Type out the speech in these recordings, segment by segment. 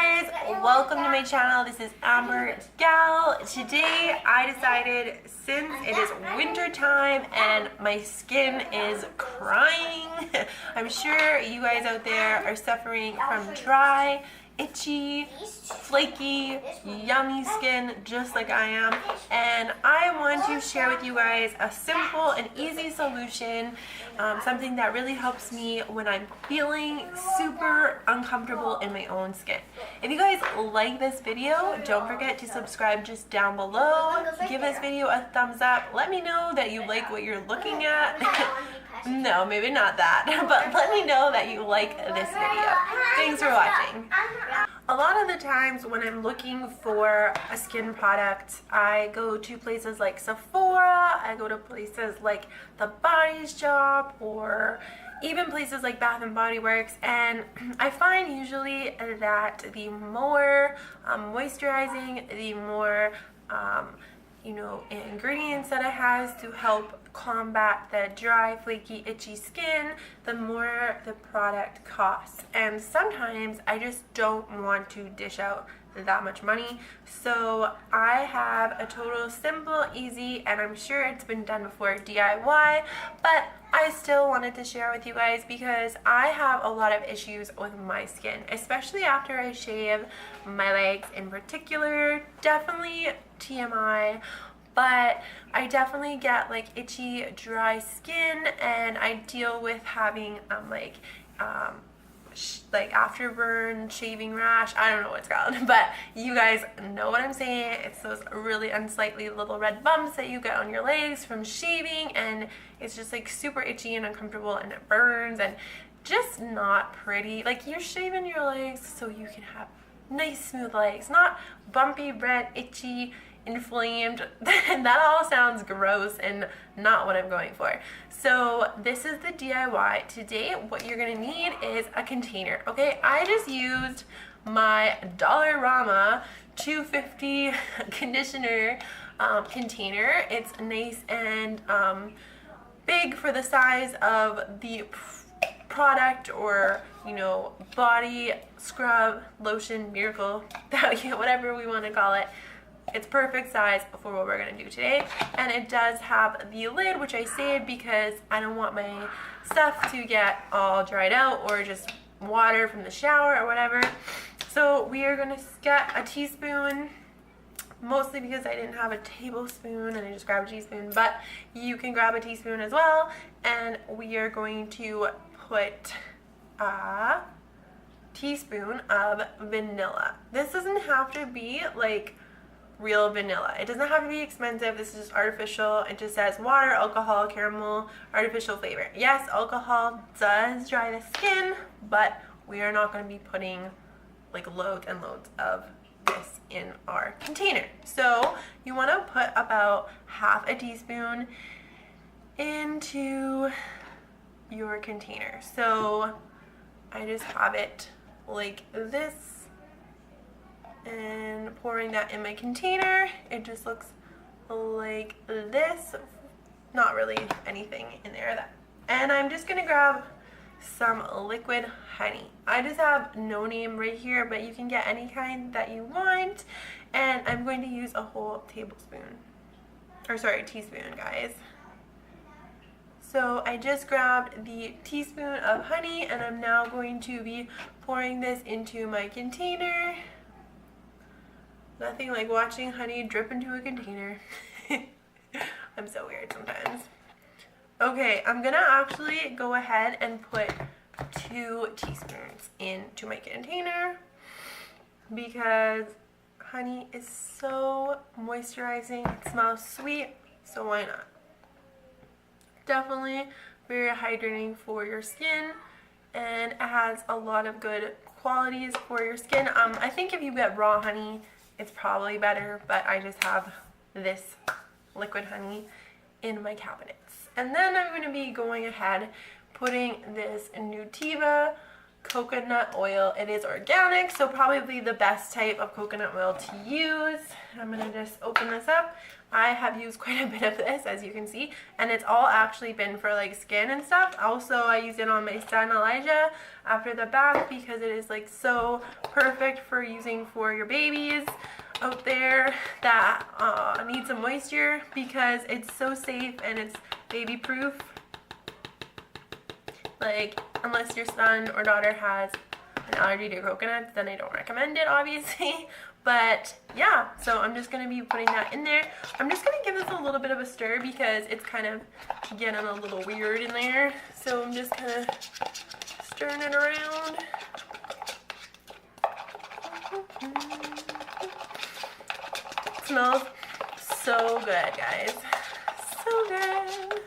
guys, welcome to my channel. This is Amber Gal. Today I decided, since it is winter time and my skin is crying, I'm sure you guys out there are suffering from dry, itchy, flaky, yummy skin just like I am, and I want to share with you guys a simple and easy solution, something that really helps me when I'm feeling super uncomfortable in my own skin. If you guys like this video, don't forget to subscribe just down below. Give this video a thumbs up. Let me know that you like what you're looking at. No, maybe not that, but let me know that you like this video. Thanks for watching. A lot of the times when I'm looking for a skin product, I go to places like Sephora, I go to places like The Body Shop, or even places like Bath and Body Works, and I find usually that the more moisturizing, the more ingredients that it has to help combat the dry, flaky, itchy skin, the more the product costs. And sometimes I just don't want to dish out that much money, so I have a total simple, easy, and I'm sure it's been done before, DIY, but I still wanted to share with you guys because I have a lot of issues with my skin, especially after I shave my legs in particular. Definitely TMI, but I definitely get like itchy, dry skin, and I deal with having afterburn, shaving rash. I don't know what it's called, but you guys know what I'm saying. It's those really unsightly little red bumps that you get on your legs from shaving, and it's just like super itchy and uncomfortable, and it burns and just not pretty. Like, you're shaving your legs so you can have nice smooth legs, not bumpy, red, itchy, inflamed. That all sounds gross and not what I'm going for. So this is the DIY. Today what you're gonna need is a container. Okay, I just used my Dollarama 250 conditioner container. It's nice and big for the size of the product, or body scrub, lotion, miracle, whatever we want to call it. It's perfect size for what we're going to do today, and it does have the lid, which I saved because I don't want my stuff to get all dried out or just water from the shower or whatever. So we are going to get a teaspoon, mostly because I didn't have a tablespoon and I just grabbed a teaspoon, but you can grab a teaspoon as well, and we are going to put a teaspoon of vanilla. This doesn't have to be like real vanilla. It doesn't have to be expensive. This is just artificial. It just says water, alcohol, caramel, artificial flavor. Yes, alcohol does dry the skin, but we are not going to be putting like loads and loads of this in our container. So you want to put about half a teaspoon into your container. So I just have it like this and pouring that in my container. It just looks like this, not really anything in there. And I'm just gonna grab some liquid honey. I just have no name right here, but you can get any kind that you want, and I'm going to use a whole tablespoon, or sorry, teaspoon, guys. So I just grabbed the teaspoon of honey, and I'm now going to be pouring this into my container. Nothing like watching honey drip into a container. I'm so weird sometimes. Okay, I'm gonna actually go ahead and put 2 teaspoons into my container because honey is so moisturizing. It smells sweet, so why not? Definitely very hydrating for your skin, and it has a lot of good qualities for your skin. I think if you get raw honey, it's probably better, but I just have this liquid honey in my cabinets. And then I'm going to be going ahead putting this Nutiva coconut oil. It is organic, so probably the best type of coconut oil to use. I'm gonna just open this up. I have used quite a bit of this, as you can see, and it's all actually been for like skin and stuff. Also, I used it on my son Elijah after the bath because it is like so perfect for using for your babies out there that need some moisture, because it's so safe and it's baby proof. Like, unless your son or daughter has an allergy to coconuts, then I don't recommend it, obviously. But yeah, so I'm just going to be putting that in there. I'm just going to give this a little bit of a stir because it's kind of getting a little weird in there. So I'm just kind of stirring it around. It smells so good, guys. So good.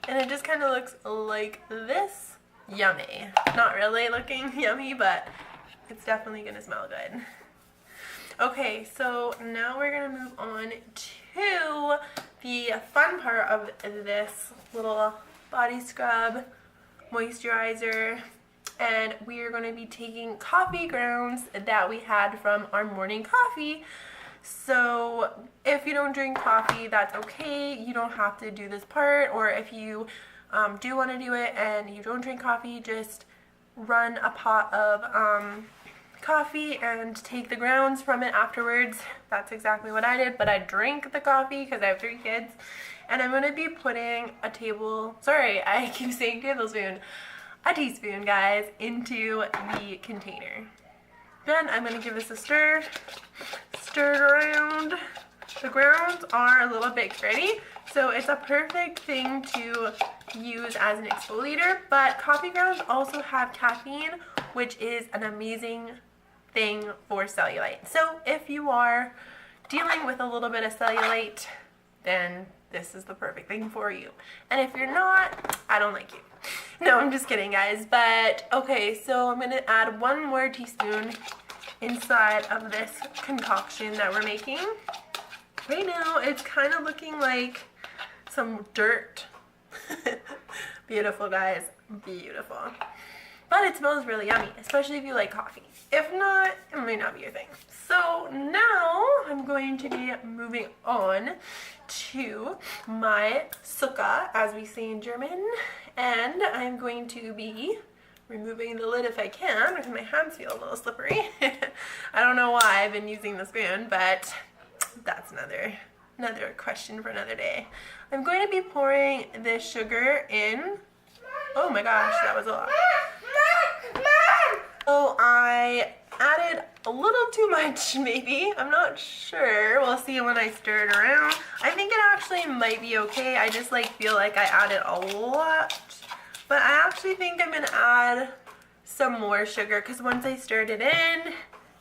And it just kind of looks like this. Yummy. Not really looking yummy, but it's definitely going to smell good. Okay, so now we're going to move on to the fun part of this little body scrub moisturizer. And we are going to be taking coffee grounds that we had from our morning coffee. So if you don't drink coffee, that's okay. You don't have to do this part. Or if you do want to do it and you don't drink coffee, just run a pot of coffee and take the grounds from it afterwards. That's exactly what I did, but I drank the coffee because I have 3 kids. And I'm going to be putting a I keep saying tablespoon, a teaspoon, guys, into the container. Then I'm going to give this a stir it around. The grounds are a little bit gritty, so it's a perfect thing to use as an exfoliator, but coffee grounds also have caffeine, which is an amazing thing for cellulite. So if you are dealing with a little bit of cellulite, then this is the perfect thing for you. And if you're not, I don't like you. No, I'm just kidding, guys. But okay, so I'm gonna add 1 more teaspoon inside of this concoction that we're making. Right now, it's kind of looking like some dirt. Beautiful, guys. Beautiful. But it smells really yummy, especially if you like coffee. If not, it might not be your thing. So now I'm going to be moving on to my Zucker, as we say in German. And I'm going to be removing the lid if I can, because my hands feel a little slippery. I don't know why I've been using the spoon, but that's another question for another day. I'm going to be pouring this sugar in. Oh my gosh, that was a lot. So I added a little too much, maybe. I'm not sure. We'll see when I stir it around. I think it actually might be okay. I just feel like I added a lot. But I actually think I'm going to add some more sugar, because once I stirred it in,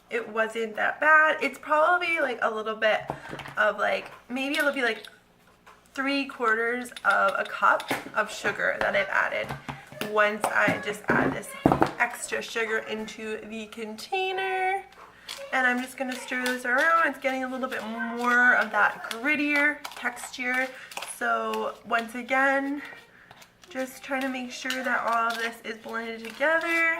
it wasn't that bad. It's probably a little bit of maybe it'll be 3/4 of a cup of sugar that I've added once I just add this extra sugar into the container. And I'm just gonna stir this around. It's getting a little bit more of that grittier texture. So once again, just trying to make sure that all of this is blended together.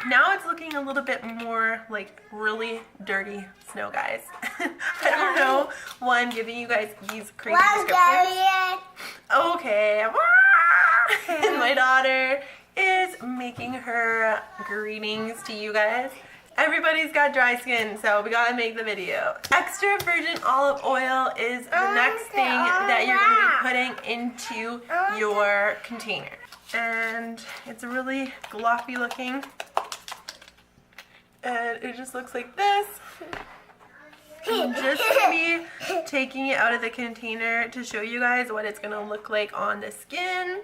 Now it's looking a little bit more like really dirty snow, guys. I don't know why I'm giving you guys these crazy descriptions. Okay. And my daughter is making her greetings to you guys. Everybody's got dry skin, so we gotta make the video. Extra virgin olive oil is the next thing that you're gonna be putting into your container. And it's really gloppy looking. And it just looks like this. I'm just gonna be taking it out of the container to show you guys what it's gonna look like on the skin.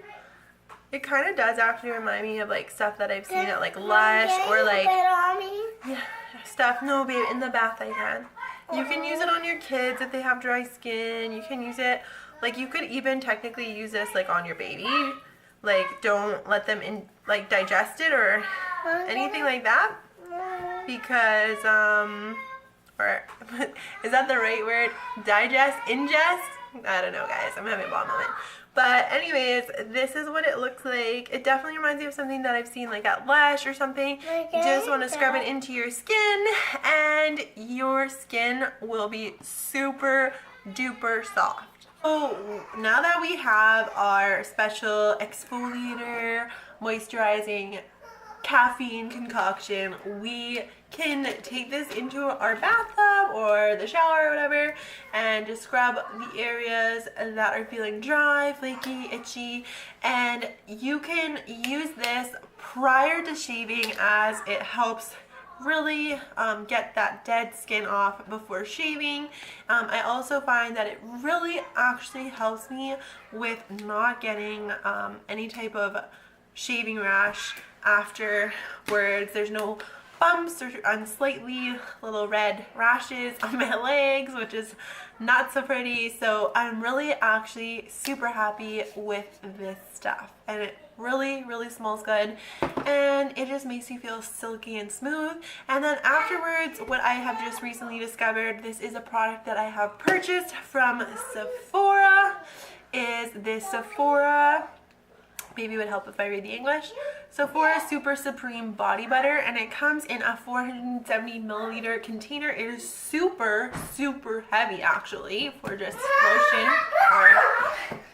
It kind of does actually remind me of stuff that I've seen at Lush or stuff. No, babe, in the bath I can. You can use it on your kids if they have dry skin. You can use it, you could even technically use this on your baby. Don't let them digest it or anything like that, because or is that the right word? Digest, ingest? I don't know, guys. I'm having a ball moment. But anyways, this is what it looks like. It definitely reminds me of something that I've seen like at Lush or something. You just want to scrub it into your skin and your skin will be super duper soft. So now that we have our special exfoliator, moisturizing caffeine concoction, we can take this into our bathtub or the shower or whatever and just scrub the areas that are feeling dry, flaky, itchy, and you can use this prior to shaving as it helps really get that dead skin off before shaving. I also find that it really actually helps me with not getting any type of shaving rash afterwards. There's no bumps or slightly little red rashes on my legs, which is not so pretty. So I'm really actually super happy with this stuff, and it really smells good, and it just makes you feel silky and smooth. And then afterwards, what I have just recently discovered, this is a product that I have purchased from Sephora, is this Sephora, maybe it would help if I read the English, Sephora Super Supreme Body Butter, and it comes in a 470 milliliter container. It is super heavy actually for just lotion or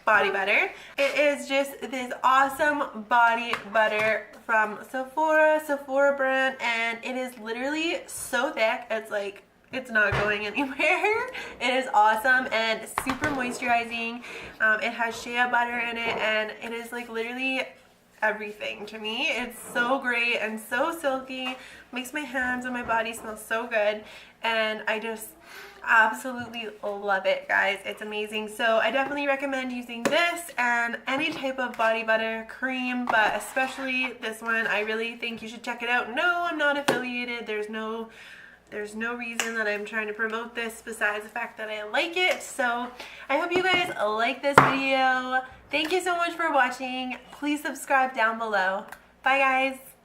body butter. It is just this awesome body butter from Sephora brand, and it is literally so thick, it's like it's not going anywhere. It is awesome and super moisturizing. It has shea butter in it, and it is like literally everything to me. It's so great and so silky, makes my hands and my body smell so good, and I just absolutely love it, guys. It's amazing. So I definitely recommend using this and any type of body butter cream, but especially this one. I really think you should check it out. No, I'm not affiliated. There's no reason that I'm trying to promote this besides the fact that I like it. So I hope you guys like this video. Thank you so much for watching. Please subscribe down below. Bye, guys.